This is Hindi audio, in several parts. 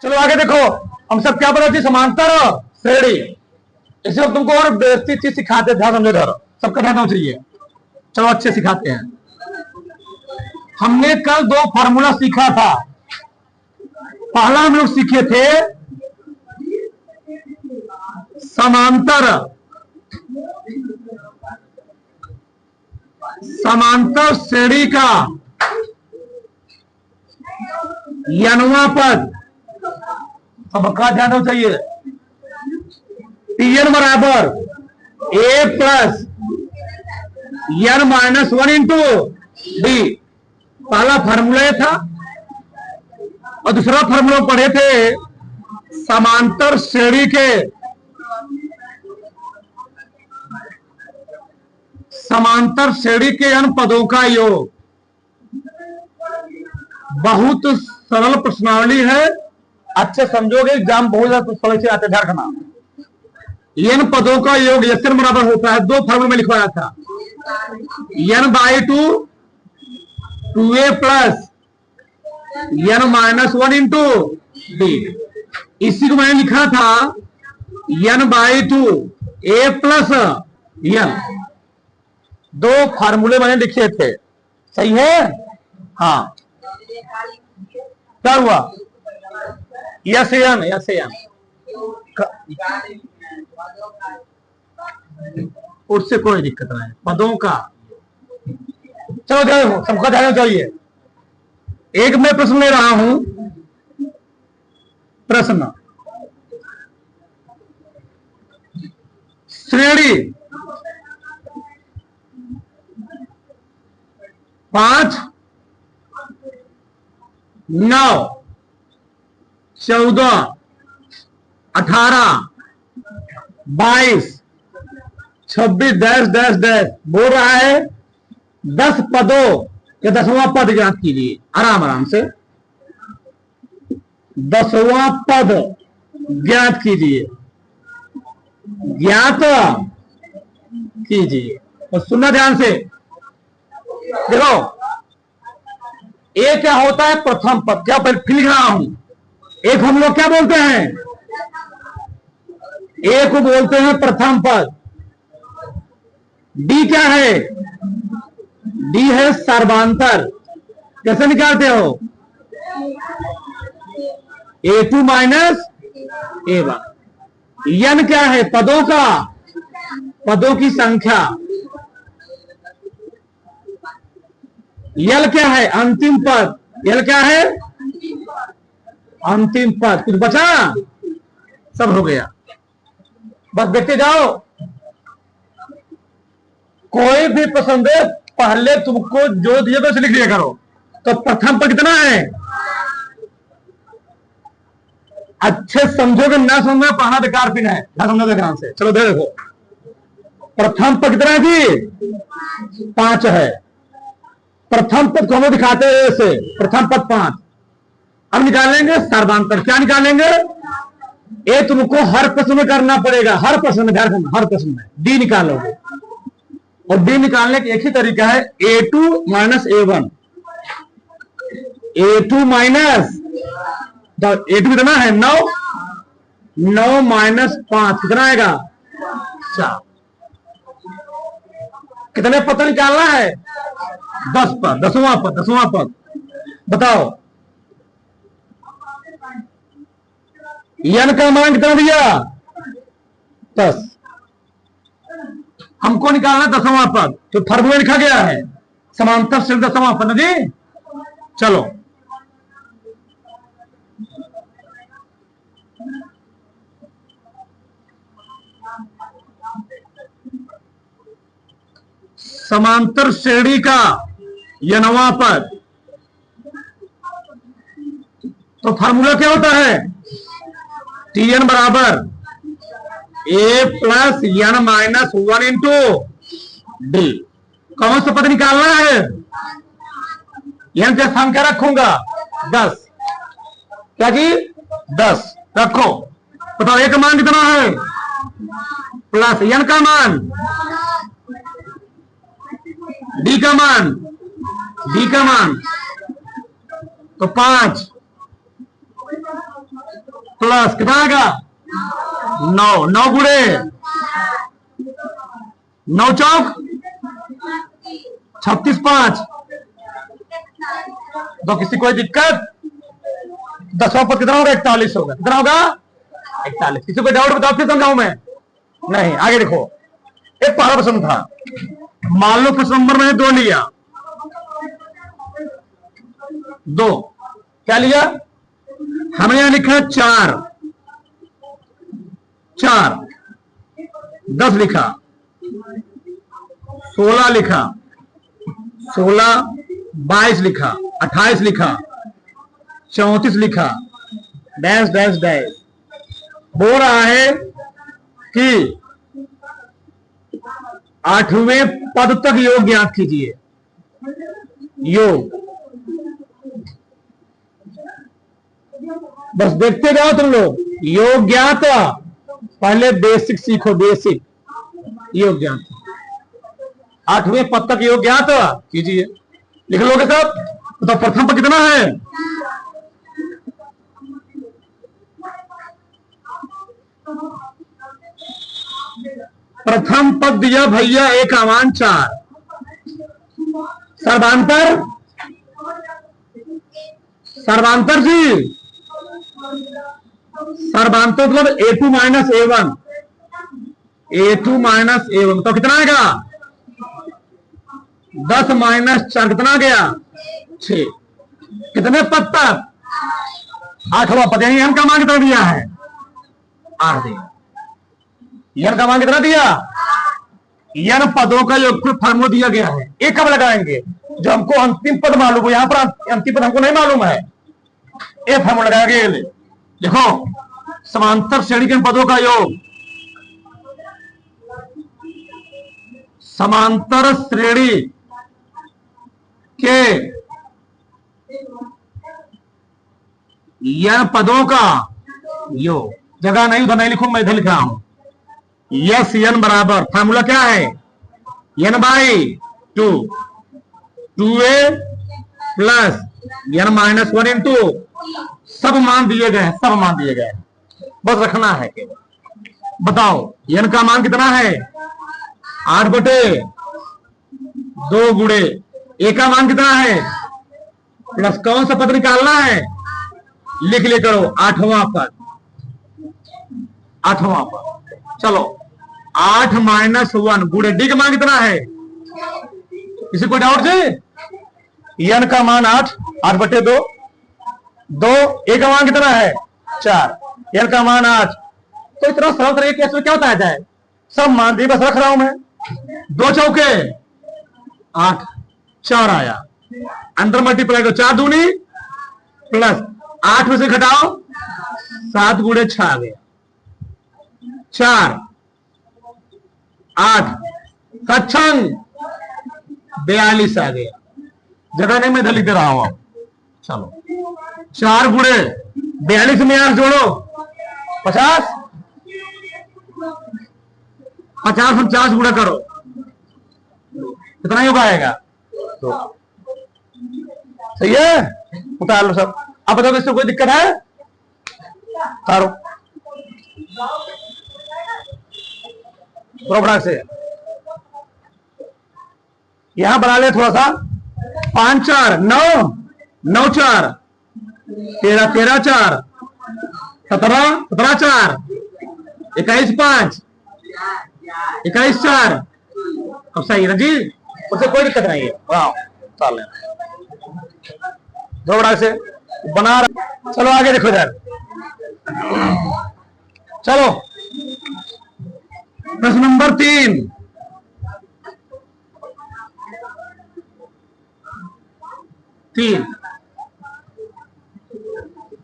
चलो आगे देखो, हम सब क्या पढ़े थे? समांतर श्रेणी। इसे हम तुमको और व्यवस्थित चीज सिखाते, ध्यान समझो धरो, सबका ध्यान होना चाहिए। चलो अच्छे सिखाते हैं। हमने कल दो फार्मूला सीखा था। पहला हम लोग सीखे थे समांतर श्रेणी का n वां पद, सबका ध्यान होना चाहिए, Tn बराबर a plus n minus 1 into D. पहला फार्मूला था। और दूसरा फार्मूला पढ़े थे समांतर श्रेणी के n पदों का योग। बहुत सरल प्रश्नावली है, अच्छे समझोगे एग्जाम बहुत ज्यादा सरल से आते। ध्यान रखना, n पदों का योग n बराबर होता है, दो फार्मूले में लिखवाया था, n/2 2a plus n minus 1 into D. इसी को मैंने लिखा था n/2 a प्लस n। दो फार्मूले मैंने लिखे थे, सही है? हाँ, क्या हुआ? यस एन, यस एन उससे कोई दिक्कत नहीं, पदों का। चलो ध्यान, सबका ध्यान चाहिए। एक मैं प्रश्न ले रहा हूं। प्रश्न, श्रेणी 5 9 14 18 22 26 डैश डैश डैश बोल रहा है 10 पदों या 10वां पद ज्ञात कीजिए। आराम आराम से 10वां पद ज्ञात कीजिए, ज्ञात कीजिए। और सुनना ध्यान से, देखो एक क्या होता है? प्रथम पद। क्या फिर लिख रहा हूं, एक हम लोग क्या बोलते हैं? ए को बोलते हैं प्रथम पद। डी क्या है? डी है सर्वांतर। कैसे निकालते हो? A2 minus A1। n क्या है? पदों का, पदों की संख्या। यल क्या है? अंतिम पद। यल क्या है? अंतिम पद। कुछ बचा? सब हो गया, बस देखते जाओ। कोई भी पसंद है, पहले तुमको जो दिए तो लिख दिया करो। तो प्रथम पद कितना है? अच्छे समझोगे, ना समझ में पढ़ना बेकार पिन है। ना समझोगे ध्यान से। चलो देखो, प्रथम पद कितना है जी? 5 है। प्रथम पद को हम दिखाते हैं ऐसे, प्रथम पद 5। अब निकालेंगे सर्वांतर। क्या निकालेंगे? ए तुमको हर प्रश्न में करना पड़ेगा, हर प्रश्न में। ध्यान रखना, हर प्रश्न में डी निकालोगे। और डी निकालने का एक ही तरीका है, A2 minus A1। A2 minus A2 कितना है? 9। 9 माइनस 5 कितना आएगा? 4। कितने पद निकालना है? 10 पद। 10वां पद, 10वां पद बताओ। n का मान कितना दिया? 10। हमको निकालना 10वां पद, तो फार्मूला लिखा गया है समांतर श्रेणी 10वां पद जी। चलो समांतर श्रेणी का n वां पद, तो फार्मूला क्या होता है? Tn बराबर a plus n minus 1 into D. कौन सा पद निकालना है? n का स्थान क्या रखूंगा? 10। क्या जी? 10 रखो। बताओ a का मान कितना है? प्लस n का मान, डी का मान, डी का मान तो 5 प्लस कितना आएगा 9, 9 गुणे 9 चौक 36, 5 तो किसी कोई दिक्कत? 10वां पद कितना होगा 41 होगा। कितना होगा 41। किसी को डाउट बताओ फिर समझाऊं मैं? नहीं, आगे देखो। एक पहला प्रश्न था, मान लो प्रश्न नंबर मैंने 2 लिया, 2 क्या लिया हमने यहां लिखा 4, 10 लिखा, 16 लिखा, 16, 22 लिखा, 28 लिखा, 34 लिखा, डैश डैश डैश। हो रहा है कि 8वें पद तक योग ज्ञात कीजिए। योग बस देखते जाओ तुम लोग। योग ज्ञात, पहले बेसिक सीखो, बेसिक योग ज्ञात। 8वें पद तक योग ज्ञात कीजिए। लिख लोगे सब? तो प्रथम पद कितना है? प्रथम पद दिया भैया a का मान 4, सर्वांतर, सर्वांतर जी, सर्वांतर मतलब a2 minus a1, a2 minus a1 तो कितना आएगा 10 माइनस 4 कितना गया 6। कितने पद तक? 8वां पद। यही n का मान कितना दिया है 8 दिया। n का मान कितना दिया? n पदों का योगफल फार्मूला दिया गया है। एक कब लगाएंगे? जो हमको अंतिम पद मालूम है। यहां पर अंतिम पद हमको नहीं मालूम है, ये फार्मूला लगाएंगे। देखो, समांतर श्रेणी के पदों का योग, समांतर श्रेणी के n पदों का योग, जगह नहीं उधर नहीं लिखूं, मैं इधर लिख रहा हूं। यस n बराबर, फार्मूला क्या है n/2, 2a plus n-1 into, सब मान दिए गए हैं, सब मान दिए गए हैं, बस रखना है केवल। बताओ n का मान कितना है 8/2 गुणे a का मान कितना है, प्लस कौन सा पद निकालना है, लिख ले करो 8वां पद, 8वां पद। चलो 8 माइनस 1 गुणे डी का मान कितना है, किसी को डाउट जी? n का मान 8/2, 2 a का मान कितना है 4, n का मान 8। तो इतना सरल तरीके से क्या बताया जाए, सब मान दिए, बस रख रहा हूं मैं। 2 चौके 8, 4 आया, अंदर मल्टीप्लाई करो, 4 दूनी प्लस 8 में से घटाओ 7 गुणे 6 आ गया, 4 8 सत्संग 42 आ गया। जगह नहीं, मैं इधर लिख दे रहा हूं। चलो 4 गुणे 42 में 8 जोड़ो 50, 50 हम 50 गुणा करो, कितना ही आएगा 2। सही है, उतार लो सब। अब बताओ इससे कोई दिक्कत है? उतारो फटाक से। यहां बना ले थोड़ा सा, 5 4 9, 9 4 13, 13 4 17, 17 4 21 5 21 4। अब सही है ना जी, उससे कोई दिक्कत नहीं है। वाह, चल थोड़ा से बना रहा। चलो आगे देखो यार, चलो प्रश्न नंबर 3।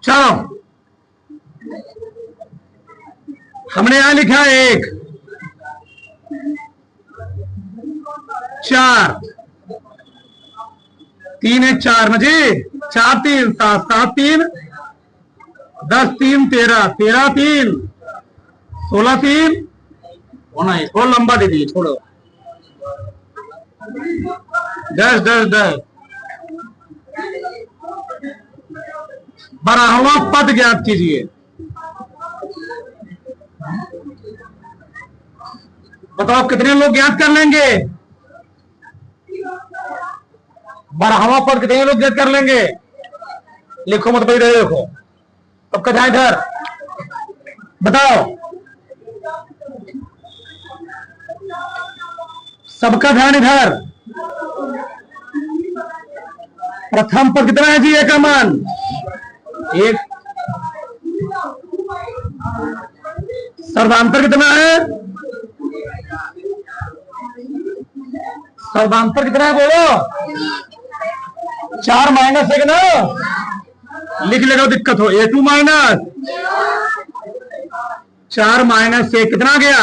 चलो हमने यहां लिखा 1 4 3 1 4 ना जी, 4 3 7 7 3 10 3 13 13 3 16 3 होना है। थोड़ा लंबा दे दिए, छोड़ो 10 10 10। 12वां पद ज्ञात कीजिए। बताओ कितने लोग ज्ञात कर लेंगे? 12वां पद कितने लोग ज्ञात कर लेंगे? लिखो मत भाई, देखो सबका ध्यान इधर, बताओ सबका ध्यान इधर। प्रथम पद कितना है जी? ए का मान एक। सर्वांतर कितना है? सर्वांतर कितना है बोलो? 4 माइनस 1 ना, लिख लेगा दिक्कत हो। A2 माइनस 4 माइनस 1 कितना गया?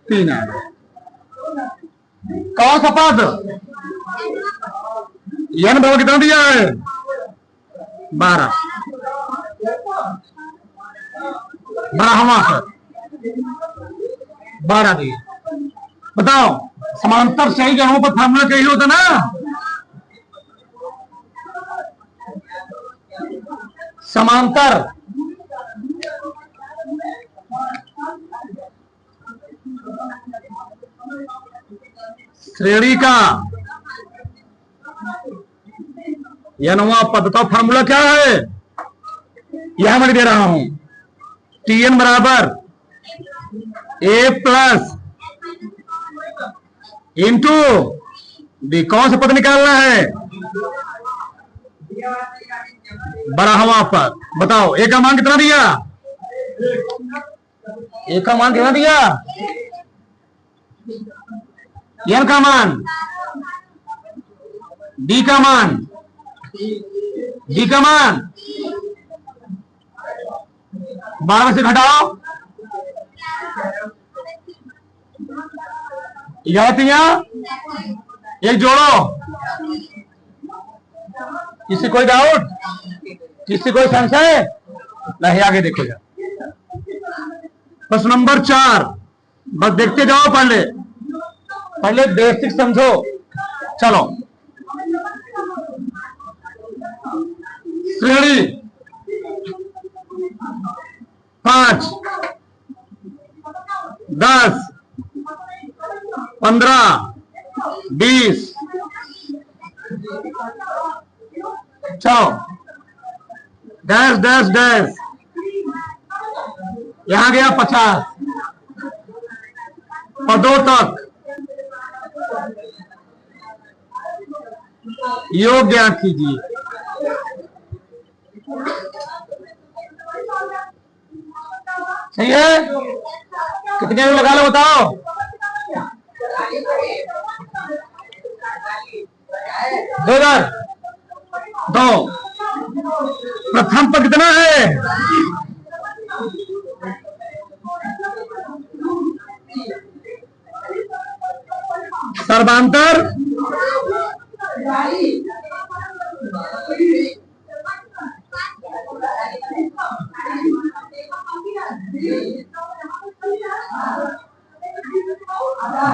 3 आ गया। कौन सा पद? n भाव कितना दिया है? 12। 12वां पद 12 दिया। बताओ समांतर सही जगहों पर फार्मूला चाहिए होता ना। समांतर श्रेणी का nवां पद का फार्मूला क्या है? यह मैं दे रहा हूं, Tn बराबर A प्लस इंटू बी। कौन सा पद निकालना है? 12वां पद। बताओ ए का मान कितना दिया? ए का मान कितना दिया? n का मान, d का मान, d का मान 12 से घटाओ 11 एक जोड़ो। किसी कोई डाउट? किसी कोई संशय? नहीं, आगे देखो जा। प्रश्न नंबर 4 बस देखते जाओ, पहले बेसिक समझो। चलो, श्रेणी 5, 10, 15, 20, चलो डैश डैश डैश, यहां गया 50 पदों तक योग ज्ञात कीजिए। सही है? कितने में लगा लो बताओ? 2002। प्रथम पद कितना है? सर्वांतर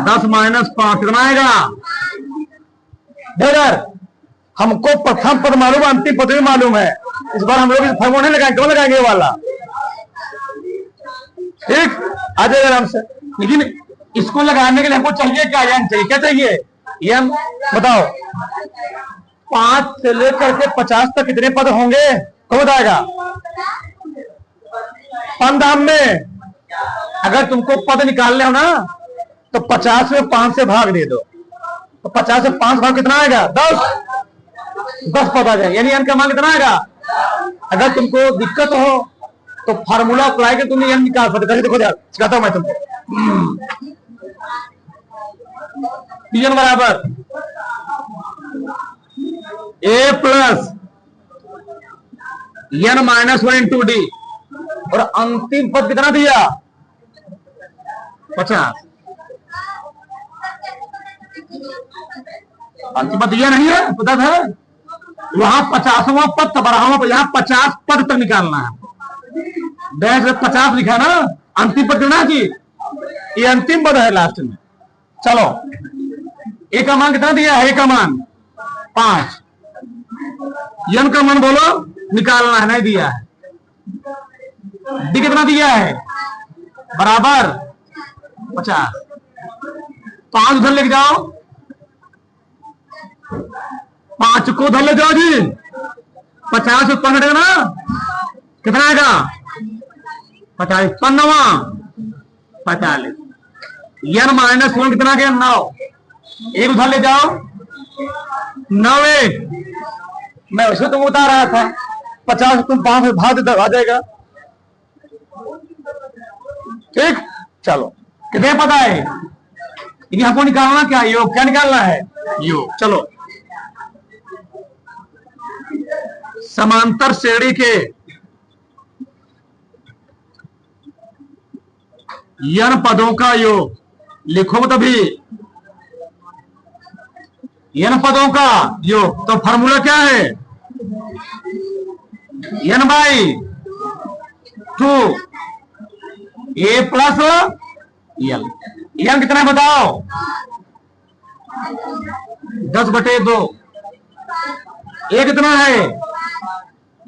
दस माइनस 5 कितना आएगा? हमको प्रथम पद मालूम, अंतिम पद भी मालूम है। इस बार हम लोग फॉर्मूला नहीं लगाएंगे। क्यों लगाएंगे? ये वाला ठीक आ जाएगा आराम से। लेकिन इसको लगाने के लिए हमको चाहिए क्या? एन चाहिए। क्या चाहिए? एन बताओ। 5 से लेकर के 50 तक कितने पद होंगे? कौन बताएगा? पंद्रह में अगर तुमको पद निकालने हो ना तो 50 में 5 से भाग दे दो, तो 50 से 5 भाग कितना आएगा? 10 पद आ जाएगा। यानी एन का मान कितना आएगा? अगर तुमको दिक्कत हो तो फार्मूला अप्लाई कर तुम एन निकाल सकते। देखो यार, सिखाता हूं मैं तुमको। Pn बराबर A plus n minus 1 into D, और अंतिम पद कितना दिया? 50। अंतिम पद दिया नहीं है, पता था? वहां 50वां पद था, 12वां पद, यहां 50 पद तक निकालना है। डैश 50 लिखा ना, अंतिम पद कितना जी? ये अंतिम पद है लास्ट में। चलो, ए का मान कितना दिया है? ए का मान 5। एन का मान बोलो, निकालना है, नहीं दिया है। डी कितना दिया है? बराबर 50। 5 उधर लेके जाओ, 5 को उधर ले जाओ जी। 50 उत्पन्न हटेगा ना, कितना आएगा? 50 55 45। n माइनस 1 कितना गया? 9। एक उधर ले जाओ, 9। मैं वैसे तुम बता रहा था 50 तुम 5 में भाग आ जाएगा। ठीक, चलो कितने पता है? इन्हें हमको निकालना क्या? योग। क्या निकालना है? योग। चलो, समांतर श्रेणी के n पदों का योग लिखो, तभी n पदों का योग। तो फॉर्मूला क्या है? n by 2 a plus l। n कितना है बताओ? 10/2। a कितना है?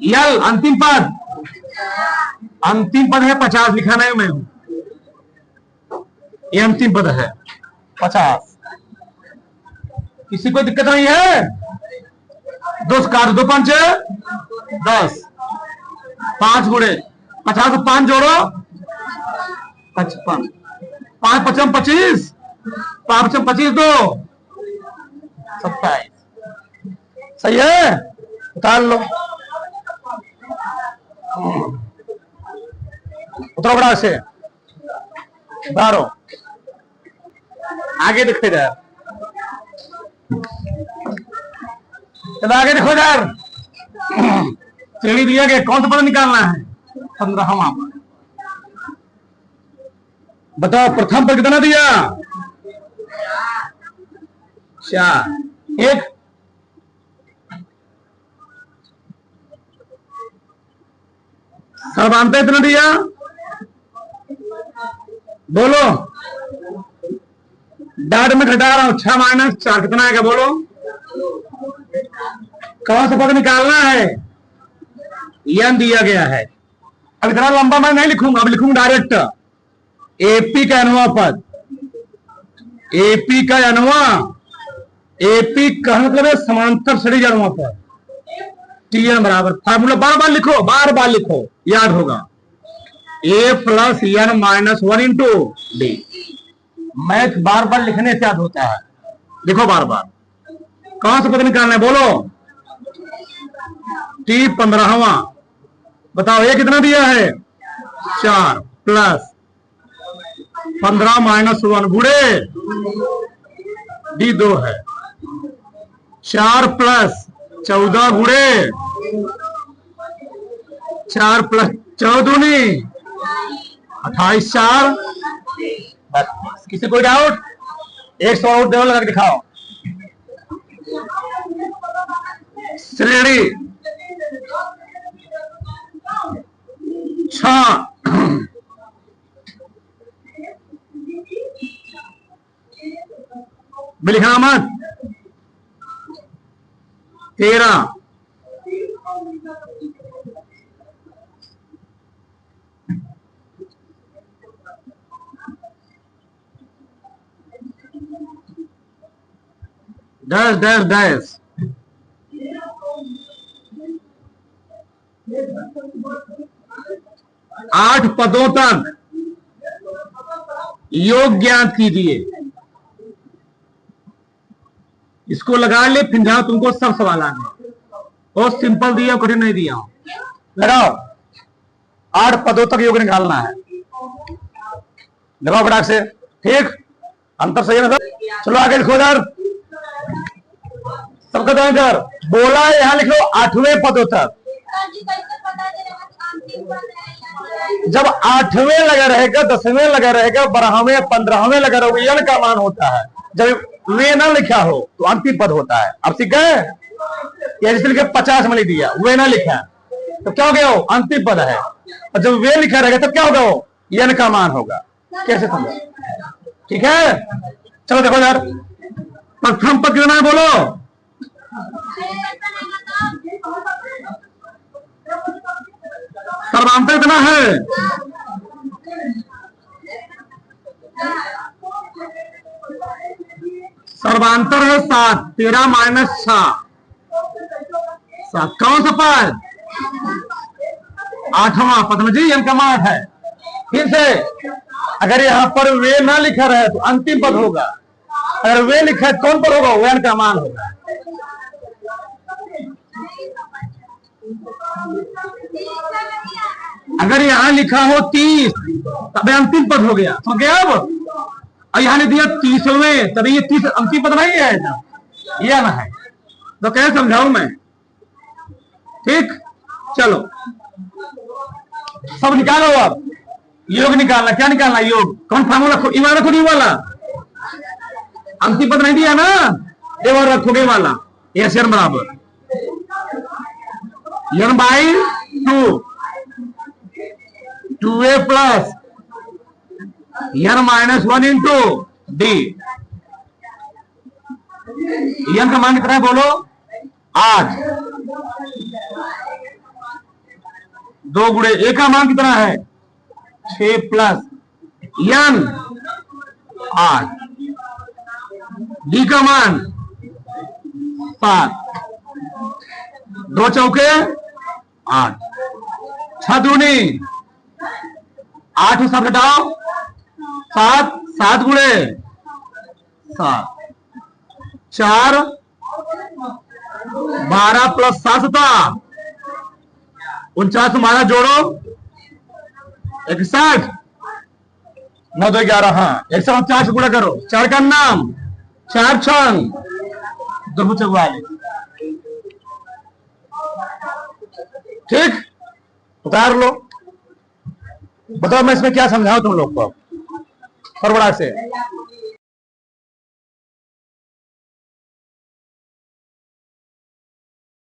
l अंतिम पद। अंतिम पद है 50, लिखा नहीं मैं हूं, ये अंतिम पद है 50। किसी को दिक्कत नहीं है? 2 काट 2 5 10। 5 गुणे 50 को 5 जोड़ो 55। 5 5 25। 5 25 2 27। सही है? उतार लो, उतरो बड़ा से उतारो। आगे देखो इधर, चलो आगे देखो इधर। श्रेणी दिया गया, कौन सा पद निकालना है? 15वां पद। बताओ प्रथम पद कितना दिया? 4। एक सर्वांतर इतना दिया, बोलो। डाट में घटा रहा हूं, 6 माइनस 4 कितना आएगा? बोलो। कौन सा पद निकालना है? n दिया गया है। अब इतना लंबा मैं नहीं लिखूंगा, अब लिखूंगा डायरेक्ट एपी का नवा पद। एपी का अनवा, एपी का मतलब है समांतर श्रेणी अनवा पद। टीएन बराबर फार्मूला बार बार लिखो, बार बार लिखो, याद होगा। A plus N minus 1 into D. Math बार बार लिखने से याद होता है। लिखो बार बार। कौन सा पद निकालना है? बोलो। टी 15वां। बताओ ये कितना दिया है? 4 प्लस 15 माइनस 1 गुणे डी 2 है। 4 प्लस 14 गुणे 4 प्लस 14 28 4 32। किसी कोई डाउट? 100 आउट देवल लगा के दिखाओ। श्रेणी 6 लिखना मत। 13 डैश डैश डैश 8 पदों तक योग ज्ञात कीजिए। इसको लगा ले, फिर जहां तुमको सब सवाल आने। बहुत सिंपल दिया, कठिन नहीं दिया। लगाओ, 8 पदों तक योग निकालना है। लगाओ फटाक से। ठीक, अंतर सही है ना? चलो आगे लिखो इधर, सबका तो इधर बोला है, यहां लिख लो 8वें पदों तक। जब 8वें लगा रहेगा, 10वें लगा रहेगा, 12वें 15वें लगा रहेगा, यन का मान होता है। जब वे ना लिखा हो तो अंतिम पद होता है। अब ठीक है? जैसे लिखे 50 में लिख दिया, वे ना लिखा तो क्या हो गया? वो अंतिम पद है। और जब वे लिखा रहेगा तब क्या होगा? वो यन का मान होगा। कैसे समझो? ठीक है, चलो देखो यार, प्रथम पद कितना है? बोलो। सर्वांतर कितना है? सर्वांतर है 7, 13 माइनस 6 7। कौन सा पद? 8वां पद में जी, एन का मान 8 है। फिर से अगर यहां पर वे ना लिखा रहे तो अंतिम पद होगा, अगर वे लिखा है कौन पद होगा? वे का मान होगा। अगर यहां लिखा हो 30 तब अंतिम पद हो गया, समझ गया? अब और यहां ने दिया 30वें, तभी ये 30 अंतिम पद नहीं है, ये आना है। तो कैसे समझाऊं मैं? ठीक, चलो सब निकालो। अब योग निकालना, क्या निकालना? योग। कौन फार्मूला रखो? ई वाला रखो, डी वाला। अंतिम पद नहीं दिया ना, ये वाला रखोगे वाला। एस एन बराबर N by 2, 2a plus N minus 1 into D. N का मान कितना है बोलो? 8। 2 गुणे ए का मान कितना है? 6 प्लस एन 8, डी का मान 7। 2 चौके 8, 6 दूनी 8 7 घटाओ 7, 7 गुणे 7, 4 12 प्लस 7 7 49 12 जोड़ो 61, 9 2 11। हाँ, 149 से गुणा करो। 4 का नाम 4 छंग 2 44। ठीक, उतार लो। बताओ मैं इसमें क्या समझाऊं तुम लोग को फरवड़ा से?